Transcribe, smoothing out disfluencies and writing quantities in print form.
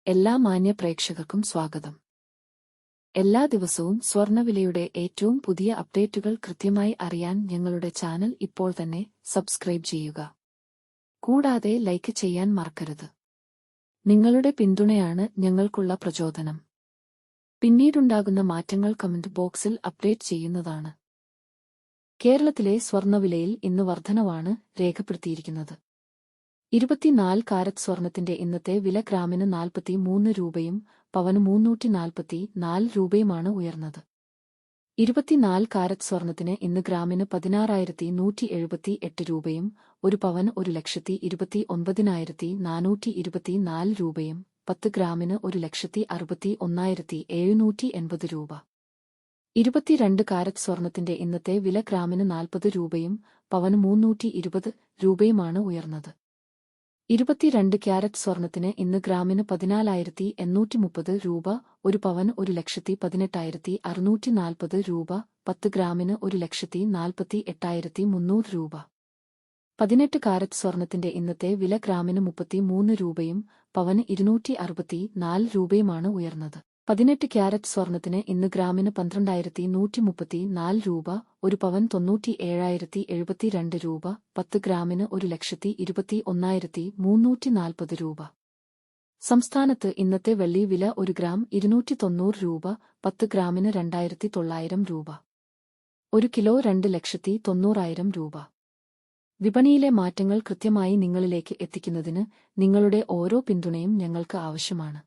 എല്ലാ മാന്യ പ്രേക്ഷകർക്കും സ്വാഗതം. എല്ലാ ദിവസവും സ്വർണ്ണവിലയുടെ ഏറ്റവും പുതിയ അപ്ഡേറ്റുകൾ കൃത്യമായി അറിയാൻ ഞങ്ങളുടെ ചാനൽ ഇപ്പോൾ തന്നെ സബ്സ്ക്രൈബ് ചെയ്യുക. കൂടാതെ ലൈക്ക് ചെയ്യാൻ മറക്കരുത്. നിങ്ങളുടെ പിന്തുണയാണ് ഞങ്ങൾക്കുള്ള പ്രചോദനം. പിന്നീടുണ്ടാകുന്ന മാറ്റങ്ങൾ കമന്റ് ബോക്സിൽ അപ്ഡേറ്റ് ചെയ്യുന്നതാണ്. കേരളത്തിലെ സ്വർണ്ണവിലയിൽ ഇന്ന് വർധനവാണ് രേഖപ്പെടുത്തിയിരിക്കുന്നത്. 24 കാരറ്റ് സ്വർണത്തിന്റെ ഇന്നത്തെ വില ഗ്രാമിന് 43 രൂപയും പവന് 344 രൂപയുമാണ് ഉയർന്നത്. 24 കാരറ്റ് സ്വർണത്തിന് ഇന്ന് ഗ്രാമിന് 16,178 രൂപയും ഒരു പവന് 1,29,424 രൂപയും 10 ഗ്രാമിന് 1,61,780 രൂപ. 22 കാരറ്റ് സ്വർണത്തിന്റെ ഇന്നത്തെ വില ഗ്രാമിന് 40 രൂപയും പവന് 320 രൂപയുമാണ് ഉയർന്നത്. 22 ക്യാരറ്റ് സ്വർണത്തിന് ഇന്ന് ഗ്രാമിന് 14,830 രൂപ, ഒരു പവന് 1,18,640 രൂപ, 10 ഗ്രാമിന് 1,48,300 രൂപ. 18 കാരറ്റ് സ്വർണത്തിന്റെ ഇന്നത്തെ വില ഗ്രാമിന് 33 രൂപയും പവന് 264 രൂപയുമാണ് ഉയർന്നത്. 18 ക്യാരറ്റ് സ്വർണത്തിന് ഇന്ന് ഗ്രാമിന് 12,134 രൂപ, ഒരു പവൻ 97,072 രൂപ, 10 ഗ്രാമിന് 1,21,340 രൂപ. സംസ്ഥാനത്ത് ഇന്നത്തെ വെള്ളി വില 1 ഗ്രാം 290 രൂപ, 10 ഗ്രാമിന് 2,900 രൂപ. 1 കിലോ 2,90,000 രൂപ. വിപണിയിലെ മാറ്റങ്ങൾ കൃത്യമായി നിങ്ങളിലേക്ക് എത്തിക്കുന്നതിന് നിങ്ങളുടെ ഓരോ പിന്തുണയും ഞങ്ങൾക്ക് ആവശ്യമാണ്.